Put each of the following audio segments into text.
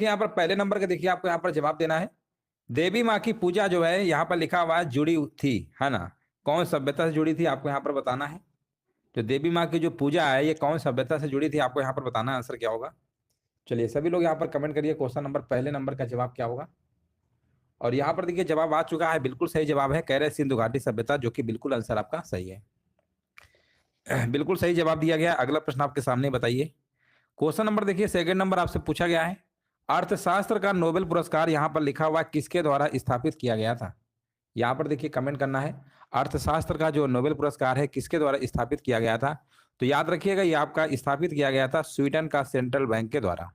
देखिए यहाँ पर पहले नंबर का देखिए आपको यहाँ पर जवाब देना है। देवी माँ की पूजा जो है यहाँ पर लिखा हुआ है जुड़ी थी, है ना? कौन सभ्यता से जुड़ी थी आपको यहाँ पर बताना है। जो देवी माँ की जो पूजा है ये कौन सभ्यता से जुड़ी थी आपको यहाँ पर बताना है, आंसर क्या होगा। चलिए सभी लोग यहाँ पर कमेंट करिए क्वेश्चन नंबर पहले नंबर का जवाब क्या होगा। और यहाँ पर देखिए जवाब आ चुका है, बिल्कुल सही जवाब है, कह रहे सिंधु घाटी सभ्यता, जो कि बिल्कुल आंसर आपका सही है। बिल्कुल सही जवाब दिया गया। अगला प्रश्न आपके सामने बताइए। क्वेश्चन नंबर देखिए सेकंड नंबर आपसे पूछा गया है, अर्थशास्त्र का नोबेल पुरस्कार यहाँ पर लिखा हुआ किसके द्वारा स्थापित किया गया था। यहाँ पर देखिए कमेंट करना है, अर्थशास्त्र का जो नोबेल पुरस्कार है किसके द्वारा स्थापित किया गया था। तो याद रखिएगा ये आपका स्थापित किया गया था स्वीडन का सेंट्रल बैंक के द्वारा।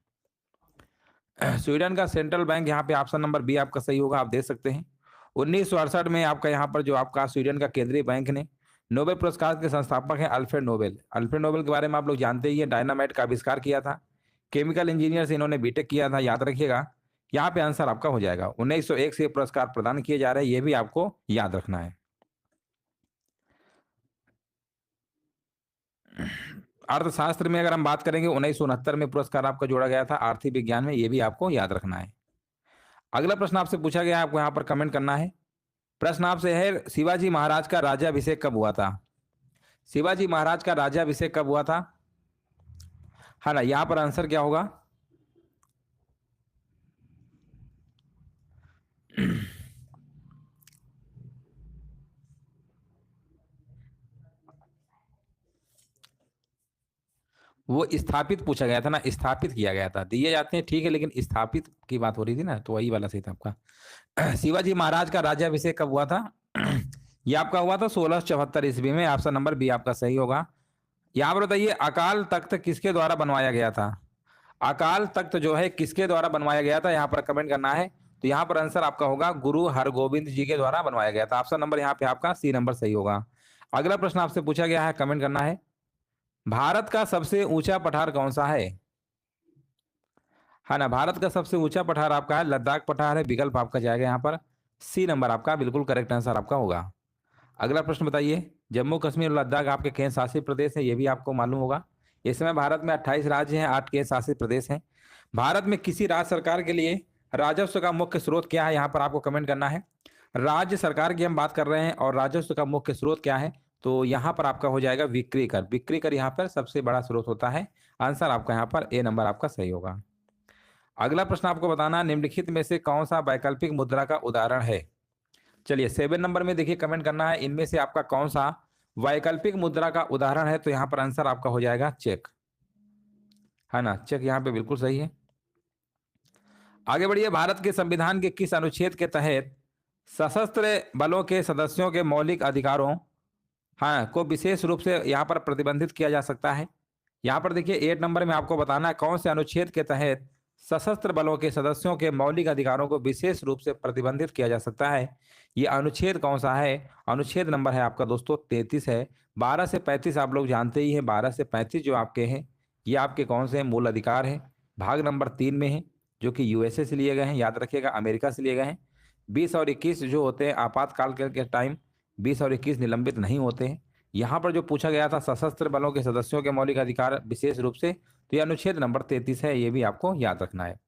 स्वीडन का सेंट्रल बैंक, यहाँ पे ऑप्शन नंबर बी आपका सही होगा, आप देख सकते हैं। 1968 में आपका यहाँ पर जो आपका स्वीडन का केंद्रीय बैंक ने नोबेल पुरस्कार के संस्थापक हैं अल्फ्रेड नोबेल। अल्फ्रेड नोबेल के बारे में आप लोग जानते ही हैं, डायनामाइट का आविष्कार किया था, केमिकल इंजीनियर से इन्होंने बीटेक किया था, याद रखिएगा। यहाँ पे आंसर आपका हो जाएगा। 1901 से ये पुरस्कार प्रदान किए जा रहे हैं, ये भी आपको याद रखना है। अर्थशास्त्र में अगर हम बात करेंगे 1969 में पुरस्कार आपका जोड़ा गया था, आर्थिक विज्ञान में, ये भी आपको याद रखना है। अगला प्रश्न आपसे पूछा गया है, आपको यहाँ पर कमेंट करना है। प्रश्न आपसे है, शिवाजी महाराज का राज्याभिषेक कब हुआ था। शिवाजी महाराज का राज्याभिषेक कब हुआ था, है ना? यहाँ पर आंसर क्या होगा। वो स्थापित पूछा गया था ना, स्थापित किया गया था, दिए जाते हैं ठीक है, लेकिन स्थापित की बात हो रही थी ना, तो वही वाला सही था आपका। शिवाजी महाराज का राज्याभिषेक कब हुआ था। ये आपका हुआ था 1674 ईस्वी में, ऑप्शन नंबर बी आपका सही होगा। यहाँ पर बताइए अकाल तख्त किसके द्वारा बनवाया गया था। अकाल तख्त जो है किसके द्वारा बनवाया गया था, यहाँ पर कमेंट करना है। तो यहाँ पर आंसर आपका होगा गुरु हरगोविंद जी के द्वारा बनवाया गया था, ऑप्शन नंबर यहाँ पे आपका सी नंबर सही होगा। अगला प्रश्न आपसे पूछा गया है, कमेंट करना है, भारत का सबसे ऊंचा पठार कौन सा है ना? भारत का सबसे ऊंचा पठार आपका है लद्दाख पठार है, विकल्प आपका जाएगा यहाँ पर सी नंबर आपका बिल्कुल करेक्ट आंसर आपका होगा। अगला प्रश्न बताइए, जम्मू कश्मीर और लद्दाख आपके केंद्र शासित प्रदेश है, ये भी आपको मालूम होगा। इस समय भारत में 28 राज्य हैं, 8 केंद्र शासित प्रदेश हैं। भारत में किसी राज्य सरकार के लिए राजस्व का मुख्य स्रोत क्या है, यहाँ पर आपको कमेंट करना है। राज्य सरकार की हम बात कर रहे हैं और राजस्व का मुख्य स्रोत क्या है, तो यहाँ पर आपका हो जाएगा बिक्री कर। बिक्री कर यहाँ पर सबसे बड़ा स्रोत होता है, आंसर आपका यहाँ पर ए नंबर आपका सही होगा। अगला प्रश्न आपको बताना, निम्नलिखित में से कौन सा वैकल्पिक मुद्रा का उदाहरण है। चलिए 7 नंबर में देखिए कमेंट करना है, इनमें से आपका कौन सा वैकल्पिक मुद्रा का उदाहरण है। तो यहाँ पर आंसर आपका हो जाएगा चेक, है ना? चेक यहाँ पे बिल्कुल सही है। आगे बढ़िए, भारत के संविधान के किस अनुच्छेद के तहत सशस्त्र बलों के सदस्यों के मौलिक अधिकारों को विशेष रूप से यहाँ पर प्रतिबंधित किया जा सकता है। यहाँ पर देखिए 8 नंबर में आपको बताना है कौन से अनुच्छेद के तहत सशस्त्र बलों के सदस्यों के मौलिक अधिकारों को विशेष रूप से प्रतिबंधित किया जा सकता है। ये अनुच्छेद कौन सा है, अनुच्छेद नंबर है आपका दोस्तों 33 है। 12 से 35 आप लोग जानते ही हैं, 12 से 35 जो आपके हैं ये आपके कौन से मूल अधिकार हैं, भाग नंबर 3 में है, जो कि यूएसए से लिए गए हैं, याद रखिएगा अमेरिका से लिए गए हैं। 20 और 21 जो होते हैं आपातकाल के टाइम, 20 और 21 निलंबित नहीं होते हैं। यहाँ पर जो पूछा गया था सशस्त्र बलों के सदस्यों के मौलिक अधिकार विशेष रूप से, तो यह अनुच्छेद नंबर 33 है, ये भी आपको याद रखना है।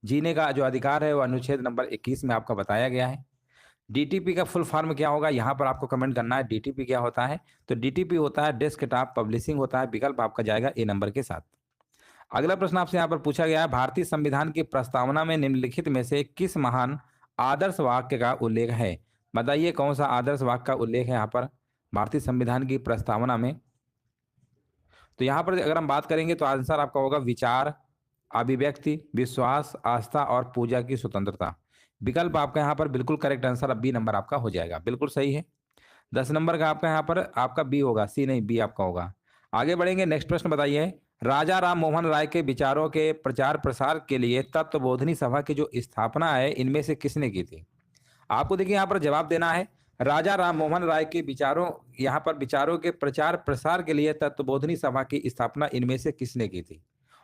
जीने का जो अधिकार है वो अनुच्छेद नंबर 21 में आपका बताया गया है। डीटीपी का फुल फॉर्म क्या होगा, यहाँ पर आपको कमेंट करना है डीटीपी क्या होता है। तो डीटीपी होता है डेस्कटॉप पब्लिशिंग होता है, विकल्प आपका जाएगा ए नंबर के साथ। अगला प्रश्न आपसे यहाँ पर पूछा गया है, भारतीय संविधान की प्रस्तावना में निम्नलिखित में से किस महान आदर्श वाक्य का उल्लेख है। बताइए कौन सा आदर्श वाक्य का उल्लेख है यहाँ पर भारतीय संविधान की प्रस्तावना में। तो यहाँ पर अगर हम बात करेंगे तो आंसर आपका होगा विचार, अभिव्यक्ति, विश्वास, आस्था और पूजा की स्वतंत्रता। विकल्प आपका यहाँ पर बिल्कुल करेक्ट आंसर अब बी नंबर आपका हो जाएगा, बिल्कुल सही है। 10 नंबर का आपका यहाँ पर आपका बी होगा, सी नहीं बी आपका होगा। आगे बढ़ेंगे, नेक्स्ट प्रश्न बताइए, राजा राम मोहन राय के विचारों के प्रचार प्रसार के लिए तत्वबोधिनी सभा की जो स्थापना है इनमें से किसने की थी। आपको देखिए यहाँ पर जवाब देना है, राजा राम मोहन राय के विचारों, यहाँ पर विचारों के प्रचार प्रसार के लिए तत्वबोधिनी सभा की स्थापना इनमें से किसने की थी।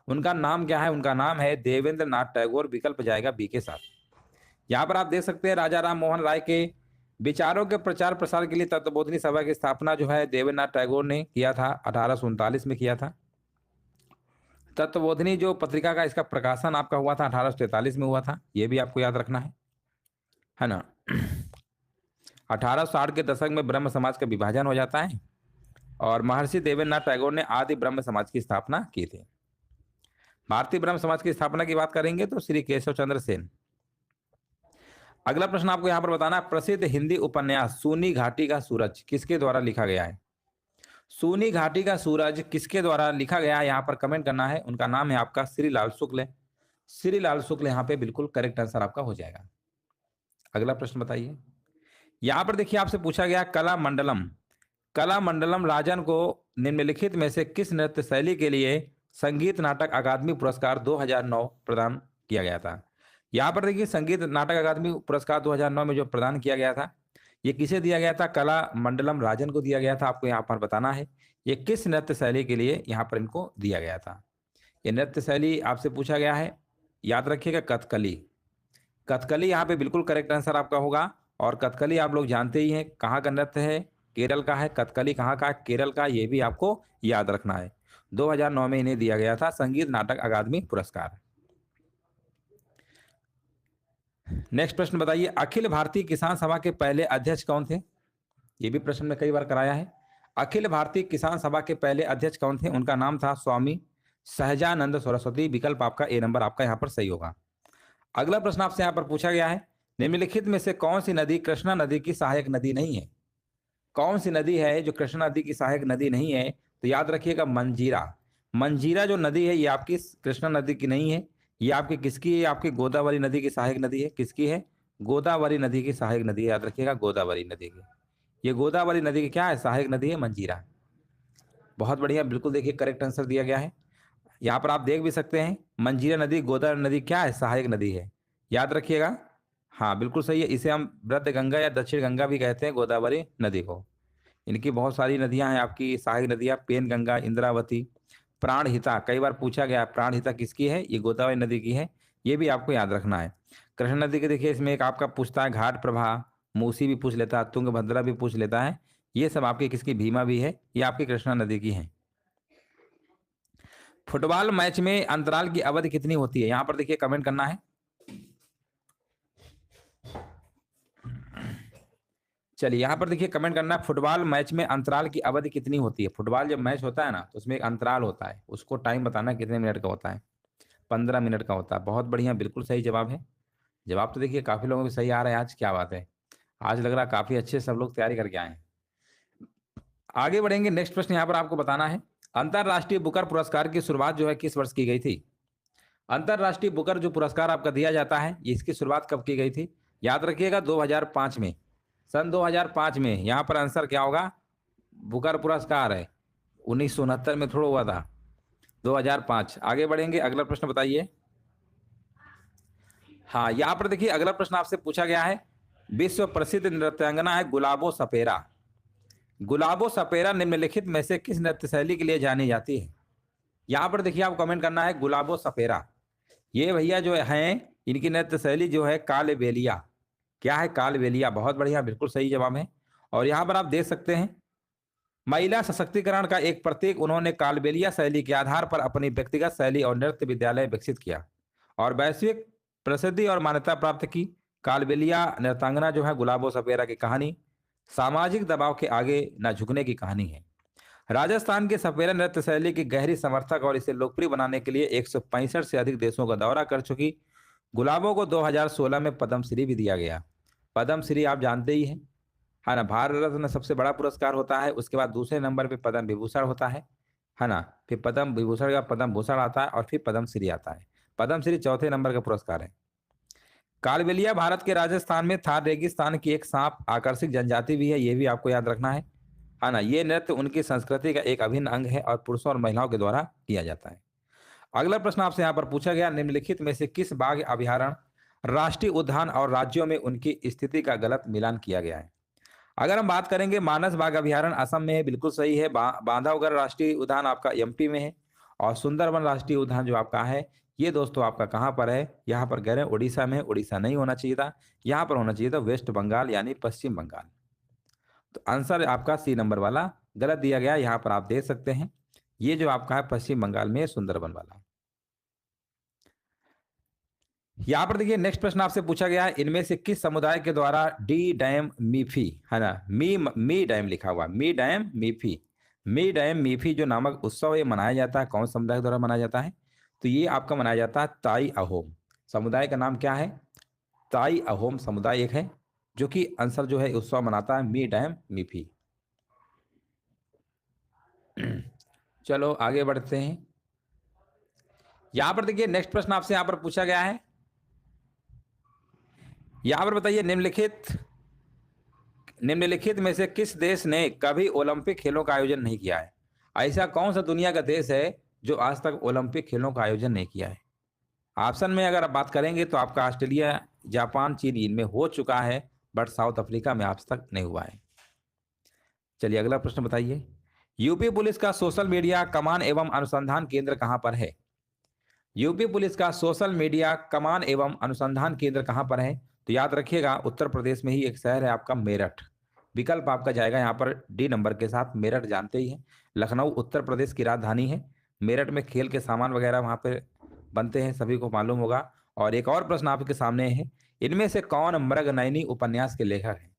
उनका नाम क्या है, उनका नाम है देवेंद्र नाथ टैगोर, विकल्प जाएगा बी के साथ। यहाँ पर आप देख सकते हैं राजा राम मोहन राय के विचारों के प्रचार प्रसार के लिए तत्वबोधिनी सभा की स्थापना जो है देवेंद्र नाथ टैगोर ने किया था, 1839 में किया था। तत्वबोधिनी जो पत्रिका का इसका प्रकाशन आपका हुआ था 1843 में हुआ था, ये भी आपको याद रखना है ना। 1860 के दशक में ब्रह्म समाज का विभाजन हो जाता है और महर्षि देवेंद्रनाथ टैगोर ने आदि ब्रह्म समाज की स्थापना की थी। भारतीय ब्रह्म समाज की स्थापना की बात करेंगे तो श्री केशव चंद्र सेन। अगला प्रश्न आपको यहां पर बताना है, प्रसिद्ध हिंदी उपन्यास सूनी घाटी का सूरज किसके द्वारा लिखा गया है? सूनी घाटी का सूरज किसके द्वारा लिखा गया है, यहाँ पर कमेंट करना है। उनका नाम है आपका श्रीलाल शुक्ल। श्रीलाल शुक्ल यहाँ पे बिल्कुल करेक्ट आंसर आपका हो जाएगा। अगला प्रश्न बताइए। यहाँ पर देखिए आपसे पूछा गया कला मंडलम। कला मंडलम राजन को निम्नलिखित में से किस नृत्य शैली के लिए संगीत नाटक अकादमी पुरस्कार 2009 प्रदान किया गया था? यहाँ पर देखिए संगीत नाटक अकादमी पुरस्कार 2009 में जो प्रदान किया गया था, ये किसे दिया गया था? कला मंडलम राजन को दिया गया था। आपको यहाँ पर बताना है ये किस नृत्य शैली के लिए यहाँ पर इनको दिया गया था। ये नृत्य शैली आपसे पूछा गया है, याद रखिएगा कथकली। कथकली यहाँ पे बिल्कुल करेक्ट आंसर आपका होगा। और कथकली आप लोग जानते ही हैं कहाँ का नृत्य है, केरल का है। कथकली कहाँ का है? केरल का। ये भी आपको याद रखना है। 2009 में इन्हें दिया गया था संगीत नाटक अकादमी पुरस्कार। नेक्स्ट प्रश्न बताइए, अखिल भारतीय किसान सभा के पहले अध्यक्ष कौन थे? ये भी प्रश्न में कई बार कराया है। अखिल भारतीय किसान सभा के पहले अध्यक्ष कौन थे? उनका नाम था स्वामी सहजानंद सरस्वती। विकल्प आपका ए नंबर आपका यहाँ पर सही होगा। अगला प्रश्न आपसे यहाँ पर पूछा गया है, निम्नलिखित में से कौन सी नदी कृष्णा नदी की सहायक नदी नहीं है? कौन सी नदी है जो कृष्णा नदी की सहायक नदी नहीं है? तो याद रखिएगा मंजीरा। मंजीरा जो नदी है ये आपकी कृष्णा नदी की नहीं है, ये आपकी किसकी है? आपकी गोदावरी नदी की सहायक नदी है। किसकी है? गोदावरी नदी की सहायक नदी है। याद रखिएगा गोदावरी नदी की। ये गोदावरी नदी की क्या है? सहायक नदी है मंजीरा। बहुत बढ़िया, बिल्कुल देखिए करेक्ट आंसर दिया गया है। यहाँ पर आप देख भी सकते हैं मंजीरा नदी गोदावरी नदी क्या है? सहायक नदी है। याद रखिएगा, हाँ बिल्कुल सही है। इसे हम वृद्ध गंगा या दक्षिण गंगा भी कहते हैं गोदावरी नदी को। इनकी बहुत सारी नदियां हैं आपकी सहायक नदियां, पेन गंगा, इंद्रावती, प्राणहिता। कई बार पूछा गया प्राणहिता किसकी है? ये गोदावरी नदी की है। ये भी आपको याद रखना है। कृष्णा नदी के देखिए इसमें एक आपका पूछता है घाट प्रभा, मूसी भी पूछ लेता है, तुंगभद्रा भी पूछ लेता है। ये सब आपकी किसकी? भीमा भी है। ये आपकी कृष्णा नदी की है। फुटबॉल मैच में अंतराल की अवधि कितनी होती है? यहाँ पर देखिए कमेंट करना है। चलिए यहाँ पर देखिए कमेंट करना है, फुटबॉल मैच में अंतराल की अवधि कितनी होती है? फुटबॉल जब मैच होता है ना तो उसमें एक अंतराल होता है, उसको टाइम बताना कितने मिनट का होता है? 15 मिनट का होता है। बहुत बढ़िया, बिल्कुल सही जवाब है। जवाब तो देखिए काफी लोगों को सही आ रहा है आज, क्या बात है। आज लग रहा है काफी अच्छे सब लोग तैयारी करके आए हैं। आगे बढ़ेंगे। नेक्स्ट प्रश्न यहाँ पर आपको बताना है, अंतरराष्ट्रीय बुकर पुरस्कार की शुरुआत जो है किस वर्ष की गई थी? अंतरराष्ट्रीय बुकर जो पुरस्कार आपका दिया जाता है इसकी शुरुआत कब की गई थी? याद रखिएगा 2005 में। सन 2005 में। यहाँ पर आंसर क्या होगा? बुकर पुरस्कार है 1969 में थोड़ा हुआ था, 2005। आगे बढ़ेंगे। अगला प्रश्न बताइए। हाँ यहाँ पर देखिए अगला प्रश्न आपसे पूछा गया है, विश्व प्रसिद्ध नृत्यांगना है गुलाबो सपेरा। गुलाबो सपेरा निम्नलिखित में से किस नृत्य शैली के लिए जानी जाती है? यहाँ पर देखिए आप कमेंट करना है गुलाबो सपेरा। ये भैया जो हैं इनकी नृत्य शैली जो है कालबेलिया। क्या है? कालबेलिया। बहुत बढ़िया, बिल्कुल सही जवाब है। और यहाँ पर आप देख सकते हैं महिला सशक्तिकरण का एक प्रतीक उन्होंने कालबेलिया शैली के आधार पर अपनी व्यक्तिगत शैली और नृत्य विद्यालय विकसित किया और वैश्विक प्रसिद्धि और मान्यता प्राप्त की। कालबेलिया नृत्यांगना जो है गुलाबो सपेरा की कहानी सामाजिक दबाव के आगे न झुकने की कहानी है। राजस्थान के सपेरा नृत्य शैली की गहरी समर्थक और इसे लोकप्रिय बनाने के लिए 165 से अधिक देशों का दौरा कर चुकी गुलाबो को 2016 में पद्मश्री भी दिया गया। पद्मश्री आप जानते ही हैं, है ना। भारत रत्न सबसे बड़ा पुरस्कार होता है, उसके बाद दूसरे नंबर पे पद्म विभूषण होता है ना। फिर पद्म विभूषण का पद्म भूषण आता है और फिर पद्मश्री आता है। पद्मश्री चौथे नंबर का पुरस्कार है। कालबेलिया भारत के राजस्थान में थार रेगिस्तान की एक सांप आकर्षक जनजाति भी है, ये भी आपको याद रखना है ना। ये नृत्य उनकी संस्कृति का एक अभिन्न अंग है और पुरुषों और महिलाओं के द्वारा किया जाता है। अगला प्रश्न आपसे यहाँ पर पूछा गया, निम्नलिखित में से किस बाघ अभयारण्य राष्ट्रीय उद्यान और राज्यों में उनकी स्थिति का गलत मिलान किया गया है? अगर हम बात करेंगे मानस बाघ अभयारण्य असम में है, बिल्कुल सही है। बांधवगढ़ राष्ट्रीय उद्यान आपका एमपी में है और सुंदरबन राष्ट्रीय उद्यान जो आपका है ये दोस्तों आपका कहाँ पर है? यहाँ पर कह रहे हैं उड़ीसा में। उड़ीसा नहीं होना चाहिए था, यहाँ पर होना चाहिए था वेस्ट बंगाल यानी पश्चिम बंगाल। तो आंसर आपका सी नंबर वाला गलत दिया गया। यहाँ पर आप देख सकते हैं ये जो आपका है पश्चिम बंगाल में सुंदरबन वाला। यहाँ पर देखिए नेक्स्ट प्रश्न आपसे पूछा गया है, इनमें से किस समुदाय के द्वारा डी डैम मीफी, है ना, मी डैम लिखा हुआ, मी डैम मीफी, मी डैम मीफी जो नामक उत्सव ये मनाया जाता है, कौन समुदाय के द्वारा मनाया जाता है? तो ये आपका मनाया जाता है ताई अहोम। समुदाय का नाम क्या है? ताई अहोम समुदाय एक है जो कि आंसर जो है उत्सव मनाता है मी डैम मीफी। चलो आगे बढ़ते हैं। यहां पर देखिए नेक्स्ट प्रश्न आपसे यहां पर पूछा गया है, यहां पर बताइए निम्नलिखित में से किस देश ने कभी ओलंपिक खेलों का आयोजन नहीं किया है? ऐसा कौन सा दुनिया का देश है जो आज तक ओलंपिक खेलों का आयोजन नहीं किया है? ऑप्शन में अगर आप बात करेंगे तो आपका ऑस्ट्रेलिया, जापान, चीन इनमें हो चुका है, बट साउथ अफ्रीका में आज तक नहीं हुआ है। चलिए अगला प्रश्न बताइए, यूपी पुलिस का सोशल मीडिया कमान एवं अनुसंधान केंद्र कहां पर है? यूपी पुलिस का सोशल मीडिया कमान एवं अनुसंधान केंद्र कहां पर है? तो याद रखिएगा उत्तर प्रदेश में ही एक शहर है आपका मेरठ। विकल्प आपका जाएगा यहाँ पर डी नंबर के साथ, मेरठ जानते ही हैं, लखनऊ उत्तर प्रदेश की राजधानी है। मेरठ में खेल के सामान वगैरह वहाँ पे बनते हैं, सभी को मालूम होगा। और एक और प्रश्न आपके सामने है, इनमें से कौन मृगनयनी उपन्यास के लेखक है?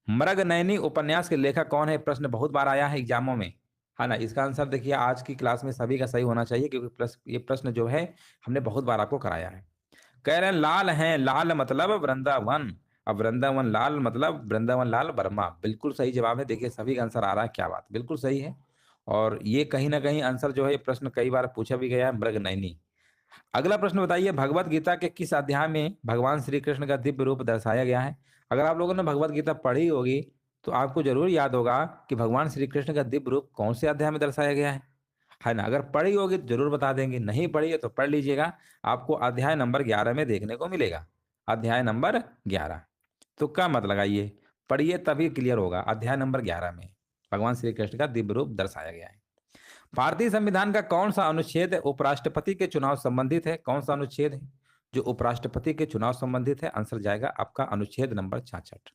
मृगनयनी उपन्यास के लेखक कौन है? प्रश्न बहुत बार आया है एग्जामों में, है ना। इसका आंसर देखिए आज की क्लास में सभी का सही होना चाहिए, क्योंकि ये प्रश्न जो है हमने बहुत बार आपको कराया है। कह रहे हैं लाल हैं, लाल मतलब वृंदावन, अब वृंदावन लाल मतलब वृंदावन लाल वर्मा, बिल्कुल सही जवाब है। देखिए सभी का आंसर आ रहा है, क्या बात, बिल्कुल सही है। और ये कहीं ना कहीं आंसर जो है प्रश्न कई बार पूछा भी गया है, मृगनयनी। अगला प्रश्न बताइए, भगवत गीता के किस अध्याय में भगवान श्री कृष्ण का दिव्य रूप दर्शाया गया है? अगर आप लोगों ने भगवत गीता पढ़ी होगी तो आपको जरूर याद होगा कि भगवान श्री कृष्ण का दिव्य रूप कौन से अध्याय में दर्शाया गया है ना। अगर पढ़ी होगी तो जरूर बता देंगे, नहीं पढ़ी है तो पढ़ लीजिएगा, आपको अध्याय नंबर 11 में देखने को मिलेगा। अध्याय नंबर 11, तुक्का मत लगाइए, पढ़िए तभी क्लियर होगा। अध्याय नंबर 11 में भगवान श्री कृष्ण का दिव्य रूप दर्शाया गया है। भारतीय संविधान का कौन सा अनुच्छेद उपराष्ट्रपति के चुनाव संबंधित है? कौन सा अनुच्छेद है जो उपराष्ट्रपति के चुनाव संबंधित है? आंसर जाएगा आपका अनुच्छेद नंबर 66।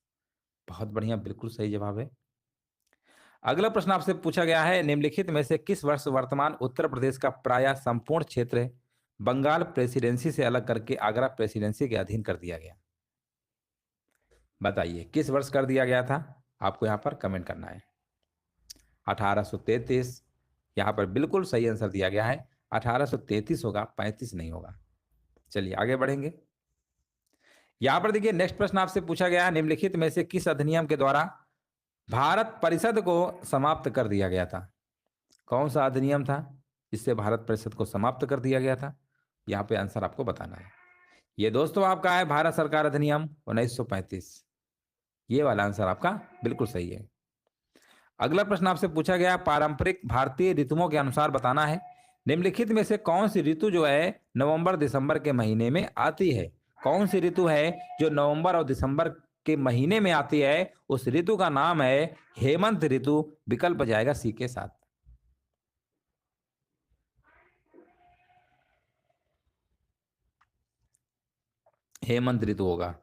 बहुत बढ़िया, बिल्कुल सही जवाब है। अगला प्रश्न आपसे पूछा गया है, निम्नलिखित में से किस वर्ष वर्तमान उत्तर प्रदेश का प्राय संपूर्ण क्षेत्र बंगाल प्रेसिडेंसी से अलग करके आगरा प्रेसिडेंसी के अधीन कर दिया गया? बताइए किस वर्ष कर दिया गया था, आपको यहाँ पर कमेंट करना है। 1833, यहाँ पर बिल्कुल सही आंसर दिया गया है, 1833 होगा, 35 नहीं होगा। चलिए आगे बढ़ेंगे। यहाँ पर देखिए नेक्स्ट प्रश्न आपसे पूछा गया है, निम्नलिखित में से किस अधिनियम के द्वारा भारत परिषद को समाप्त कर दिया गया था? कौन सा अधिनियम था जिससे भारत परिषद को समाप्त कर दिया गया था? यहाँ पे आंसर आपको बताना है। ये दोस्तों आपका है भारत सरकार अधिनियम 1935, ये वाला आंसर आपका बिल्कुल सही है। अगला प्रश्न आपसे पूछा गया, पारंपरिक भारतीय ऋतुओं के अनुसार बताना है, निम्नलिखित में से कौन सी ऋतु जो है नवंबर दिसंबर के महीने में आती है? कौन सी ऋतु है जो नवंबर और दिसंबर के महीने में आती है? उस ऋतु का नाम है हेमंत ऋतु। विकल्प जाएगा सी के साथ। हेमंत ऋतु होगा।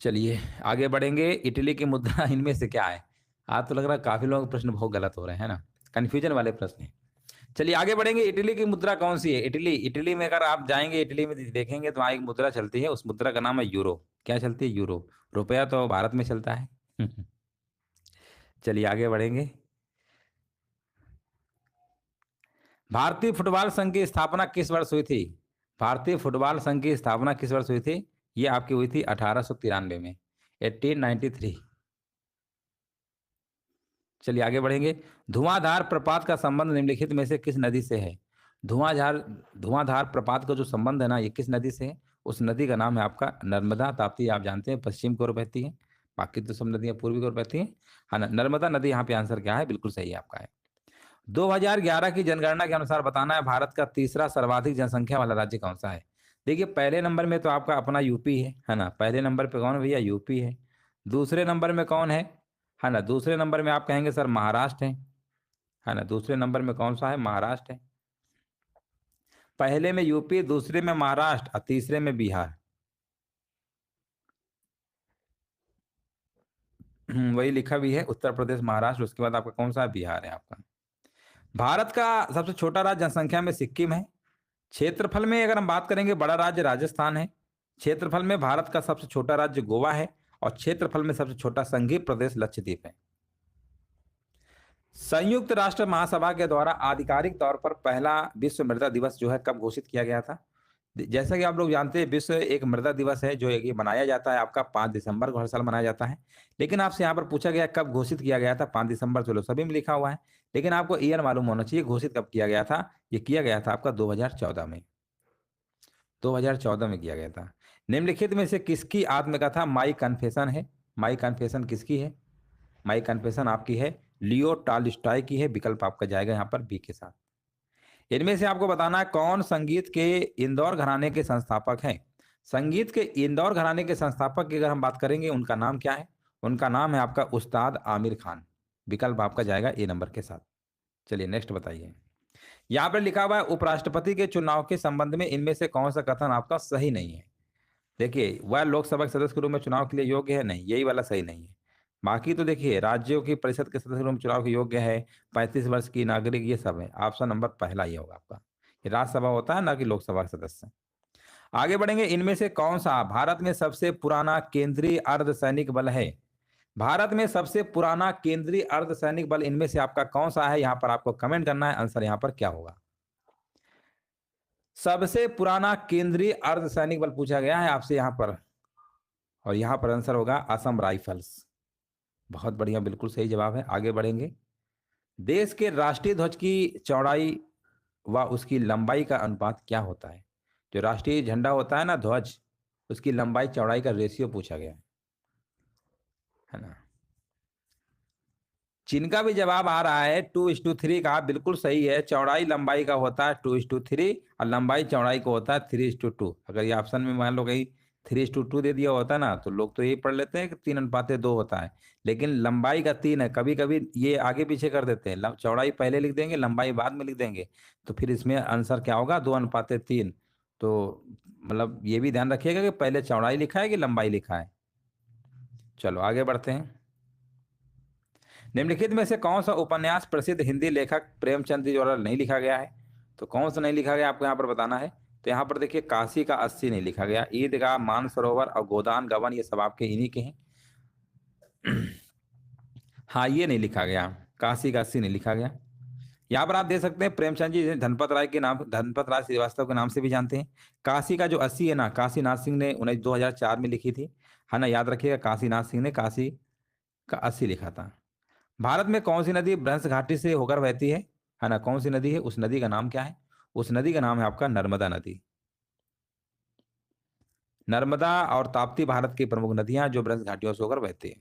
चलिए आगे बढ़ेंगे, इटली की मुद्रा इनमें से क्या है? आज तो लग रहा है काफी लोगों के प्रश्न बहुत गलत हो रहे हैं ना, कंफ्यूजन वाले प्रश्न हैं। चलिए आगे बढ़ेंगे, इटली की मुद्रा कौन सी है? इटली में अगर आप जाएंगे, इटली में देखेंगे तो वहाँ एक मुद्रा चलती है, उस मुद्रा का नाम है यूरो। क्या चलती है? यूरो। रुपया तो भारत में चलता है। चलिए आगे बढ़ेंगे। भारतीय फुटबॉल संघ की स्थापना किस वर्ष हुई थी? भारतीय फुटबॉल संघ की स्थापना किस वर्ष हुई थी? ये आपकी हुई थी 1893 में, 1893। चलिए आगे बढ़ेंगे। धुआंधार प्रपात का संबंध निम्नलिखित में से किस नदी से है? धुआंधार धुआंधार प्रपात का जो संबंध है ना, ये किस नदी से है? उस नदी का नाम है आपका नर्मदा। ताप्ती आप जानते हैं पश्चिम की ओर बहती है, बाकी तो सब नदियां पूर्वी की ओर बहती हैं। हाँ, नर्मदा नदी यहाँ पे आंसर क्या है? बिल्कुल सही है आपका है। 2011 की जनगणना के अनुसार बताना है, भारत का तीसरा सर्वाधिक जनसंख्या वाला राज्य कौन सा है? देखिए पहले नंबर में तो आपका अपना यूपी है ना। पहले नंबर पे कौन है भैया? यूपी है। दूसरे नंबर में कौन है ना? दूसरे नंबर में आप कहेंगे सर महाराष्ट्र है ना। दूसरे नंबर में कौन सा है? महाराष्ट्र है। पहले में यूपी, दूसरे में महाराष्ट्र और तीसरे में बिहार। वही लिखा भी है, उत्तर प्रदेश, महाराष्ट्र, उसके बाद आपका कौन सा है? बिहार है आपका। भारत का सबसे छोटा राज्य जनसंख्या में सिक्किम है, क्षेत्रफल में अगर हम बात करेंगे, बड़ा राज्य राजस्थान है। क्षेत्रफल में भारत का सबसे छोटा राज्य गोवा है, और क्षेत्रफल में सबसे छोटा संघीय प्रदेश लक्षद्वीप है। संयुक्त राष्ट्र महासभा के द्वारा आधिकारिक तौर पर पहला विश्व मृदा दिवस जो है कब घोषित किया गया था? जैसा कि आप लोग जानते हैं, विश्व एक मृदा दिवस है जो ये मनाया जाता है आपका 5 दिसंबर को, हर साल मनाया जाता है। लेकिन आपसे यहाँ पर पूछा गया कब घोषित किया गया था? 5 दिसंबर, चलो सभी में लिखा हुआ है, लेकिन आपको ईयर मालूम होना चाहिए घोषित कब किया गया था। ये किया गया था आपका 2014 में, 2014 में किया गया था। निम्नलिखित में से किसकी आत्मकथा माई कन्फेशन है? माई कन्फेशन किसकी है? माई कन्फेशन आपकी है लियो टॉल्स्टॉय की है। विकल्प आपका जाएगा यहाँ पर बी के साथ। इनमें से आपको बताना है कौन संगीत के इंदौर घराने के संस्थापक हैं। संगीत के इंदौर घराने के संस्थापक की अगर हम बात करेंगे, उनका नाम क्या है? उनका नाम है आपका उस्ताद आमिर खान। विकल्प आपका जाएगा ए नंबर के साथ। चलिए नेक्स्ट बताइए। यहाँ पर लिखा हुआ है उपराष्ट्रपति के चुनाव के संबंध में इनमें से कौन सा कथन आपका सही नहीं है? देखिए, वह लोकसभा के सदस्य के रूप में चुनाव के लिए योग्य है, नहीं, यही वाला सही नहीं है। बाकी तो देखिए, राज्यों की परिषद के सदस्य के रूप में चुनाव के योग्य है, 35 वर्ष की नागरिक, ये सब है। ऑप्शन नंबर पहला ये होगा आपका। ये राज्यसभा होता है ना कि लोकसभा के सदस्य। आगे बढ़ेंगे। इनमें से कौन सा भारत में सबसे पुराना केंद्रीय अर्धसैनिक बल है? भारत में सबसे पुराना केंद्रीय अर्धसैनिक बल इनमें से आपका कौन सा है? यहाँ पर आपको कमेंट करना है, आंसर यहाँ पर क्या होगा। सबसे पुराना केंद्रीय अर्धसैनिक बल पूछा गया है आपसे यहाँ पर, और यहाँ पर आंसर होगा असम राइफल्स। बहुत बढ़िया, बिल्कुल सही जवाब है। आगे बढ़ेंगे। देश के राष्ट्रीय ध्वज की चौड़ाई व उसकी लंबाई का अनुपात क्या होता है? जो राष्ट्रीय झंडा होता है ना, ध्वज, उसकी लंबाई चौड़ाई का रेशियो पूछा गया है ना। जिनका भी जवाब आ रहा है 2:3 का, बिल्कुल सही है। चौड़ाई लंबाई का होता है 2:3 और लंबाई चौड़ाई को होता है 3:2। अगर ये ऑप्शन में मान लो कहीं 3:2 दे दिया होता ना, तो लोग तो यही पढ़ लेते हैं कि 3:2 होता है, लेकिन लंबाई का 3 है। कभी कभी ये आगे पीछे कर देते हैं, चौड़ाई पहले लिख देंगे, लंबाई बाद में लिख देंगे, तो फिर इसमें आंसर क्या होगा? 2:3। तो मतलब ये भी ध्यान रखिएगा कि पहले चौड़ाई लिखा है कि लंबाई लिखा है। चलो आगे बढ़ते हैं। निम्नलिखित में से कौन सा उपन्यास प्रसिद्ध हिंदी लेखक प्रेमचंद जी द्वारा नहीं लिखा गया है? तो कौन सा नहीं लिखा गया आपको यहाँ पर बताना है। तो यहाँ पर देखिए, काशी का 80 नहीं लिखा गया, ईदगाह, मानसरोवर और गोदान गवन ये सब आपके इन्हीं के हैं। हाँ, ये नहीं लिखा गया, काशी का 80 नहीं लिखा गया। यहाँ पर आप देख सकते हैं प्रेमचंद जी धनपत राय के नाम, धनपत राय श्रीवास्तव के नाम से भी जानते हैं। काशी का जो 80 है ना, काशीनाथ सिंह ने 2004 में लिखी थी, है ना, याद रखिएगा। काशीनाथ सिंह ने काशी का 80 लिखा था। भारत में कौन सी नदी ब्रह्मस घाटी से होकर बहती है ना? कौन सी नदी है? उस नदी का नाम क्या है? उस नदी का नाम है आपका नर्मदा नदी। नर्मदा और ताप्ती भारत की प्रमुख नदियां जो ब्रह्मस घाटियों से होकर बहती है।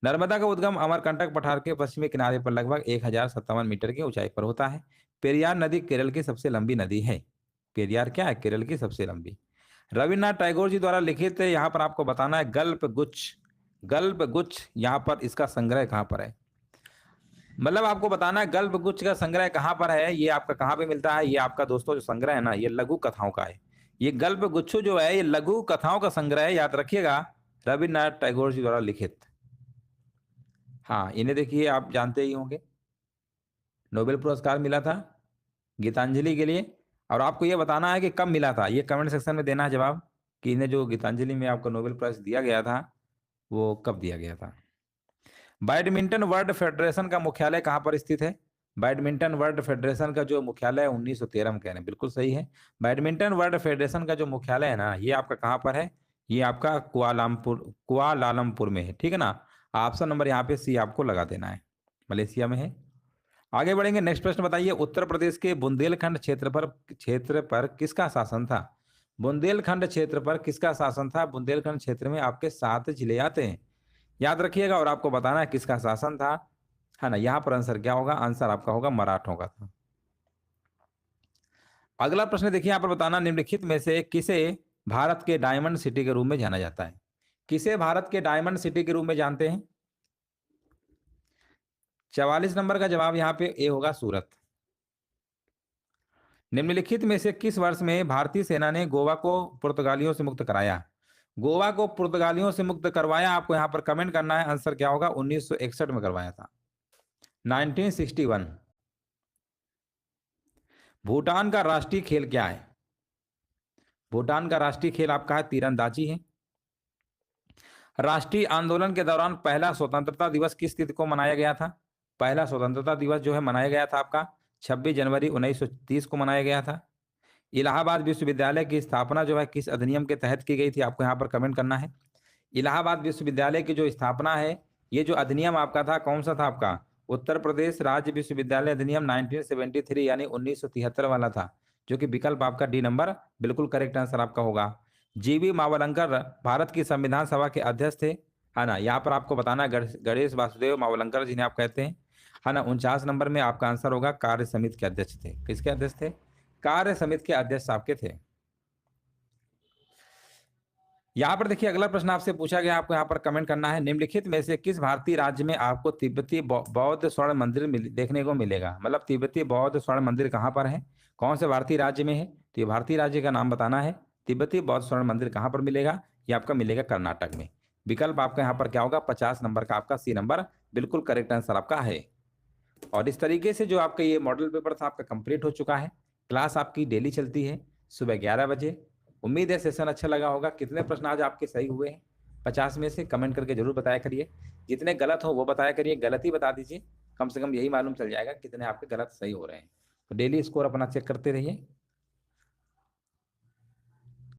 नर्मदा का उद्गम अमरकंटक पठार के पश्चिमी किनारे पर लगभग 1057 मीटर की ऊंचाई पर होता है। पेरियार नदी केरल की सबसे लंबी नदी है। पेरियार क्या है? केरल की सबसे लंबी। रविन्द्रनाथ टैगोर जी द्वारा लिखित, यहाँ पर आपको बताना है, गल्प गुच्छ। गल्प गुच्छ यहाँ पर इसका संग्रह कहाँ पर है? मतलब आपको बताना है गल्प गुच्छ का संग्रह कहाँ पर है, ये आपका कहाँ पे मिलता है। ये आपका दोस्तों जो संग्रह है ना, ये लघु कथाओं का है। ये गल्प गुच्छ जो है, ये लघु कथाओं का संग्रह है, याद रखिएगा, रविन्द्रनाथ टैगोर जी द्वारा लिखित। हाँ, इन्हें देखिए, आप जानते ही होंगे, नोबेल पुरस्कार मिला था गीतांजलि के लिए। और आपको ये बताना है कि कब मिला था, ये कमेंट सेक्शन में देना है जवाब, कि इन्हें जो गीतांजलि में आपको नोबेल प्राइज दिया गया था, वो कब दिया गया था। बैडमिंटन वर्ल्ड फेडरेशन का मुख्यालय कहाँ पर स्थित है? बैडमिंटन वर्ल्ड फेडरेशन का जो मुख्यालय है 1913 में, कह रहे हैं, बिल्कुल सही है। बैडमिंटन वर्ल्ड फेडरेशन का जो मुख्यालय है ना, ये आपका कहाँ पर है? ये आपका कुआलालंपुर में है, ठीक है ना। ऑप्शन नंबर यहाँ पे सी आपको लगा देना है, मलेशिया में है। आगे बढ़ेंगे। नेक्स्ट प्रश्न बताइए। उत्तर प्रदेश के बुंदेलखंड क्षेत्र पर किसका शासन था? बुंदेलखंड क्षेत्र पर किसका शासन था? बुंदेलखंड क्षेत्र में आपके 7 जिले आते हैं, याद रखिएगा, और आपको बताना है किसका शासन था, है ना। यहाँ पर आंसर क्या होगा? आंसर आपका होगा मराठों का था। अगला प्रश्न देखिए, यहाँ पर बताना, निम्नलिखित में से किसे भारत के डायमंड सिटी के रूप में जाना जाता है? किसे भारत के डायमंड सिटी के रूप में जानते हैं? 44 नंबर का जवाब यहाँ पे ए होगा, सूरत। निम्नलिखित में से किस वर्ष में भारतीय सेना ने गोवा को पुर्तगालियों से मुक्त कराया? गोवा को पुर्तगालियों से मुक्त करवाया, आपको यहाँ पर कमेंट करना है, आंसर क्या होगा? 1961 में करवाया था, 1961। भूटान का राष्ट्रीय खेल क्या है? भूटान का राष्ट्रीय खेल आपका है तीरंदाजी है। राष्ट्रीय आंदोलन के दौरान पहला स्वतंत्रता दिवस किस तिथि को मनाया गया था? पहला स्वतंत्रता दिवस जो है मनाया गया था आपका 26 जनवरी 1930 को मनाया गया था। इलाहाबाद विश्वविद्यालय की स्थापना जो है किस अधिनियम के तहत की गई थी? आपको यहाँ पर कमेंट करना है। इलाहाबाद विश्वविद्यालय की जो स्थापना है, ये जो अधिनियम आपका था कौन सा था आपका? उत्तर प्रदेश राज्य विश्वविद्यालय अधिनियम 1973 यानी 1973 वाला था, जो कि विकल्प आपका डी नंबर बिल्कुल करेक्ट आंसर आपका होगा। जीवी मावलंकर भारत की संविधान सभा के अध्यक्ष थे, है ना। यहाँ पर आपको बताना गणेश वासुदेव मावलंकर जिन्हें आप कहते हैं, है ना। 49 नंबर में आपका आंसर होगा कार्य समिति के अध्यक्ष थे। किसके अध्यक्ष थे? कार्य समिति के अध्यक्ष आपके थे। यहाँ पर देखिए अगला प्रश्न आपसे पूछा गया, आपको यहाँ पर कमेंट करना है, निम्नलिखित में से किस भारतीय राज्य में आपको तिब्बती बौद्ध स्वर्ण मंदिर देखने को मिलेगा? मतलब तिब्बती बौद्ध स्वर्ण मंदिर कहाँ पर है, कौन से भारतीय राज्य में है? तो ये भारतीय राज्य का नाम बताना है। तिब्बती बौद्ध स्वर्ण मंदिर कहाँ पर मिलेगा? ये आपका मिलेगा कर्नाटक में। विकल्प आपका यहाँ पर क्या होगा? 50 नंबर का आपका सी नंबर बिल्कुल करेक्ट आंसर आपका है। और इस तरीके से जो आपका ये मॉडल पेपर था आपका कंप्लीट हो चुका है। क्लास आपकी डेली चलती है सुबह 11 बजे। उम्मीद है सेशन अच्छा लगा होगा। कितने प्रश्न आज आपके सही हुए हैं 50 में से? कमेंट करके जरूर बताया करिए। जितने गलत हो वो बताया करिए, गलत ही बता दीजिए, कम से कम यही मालूम चल जाएगा कितने आपके गलत सही हो रहे हैं। तो डेली स्कोर अपना चेक करते रहिए।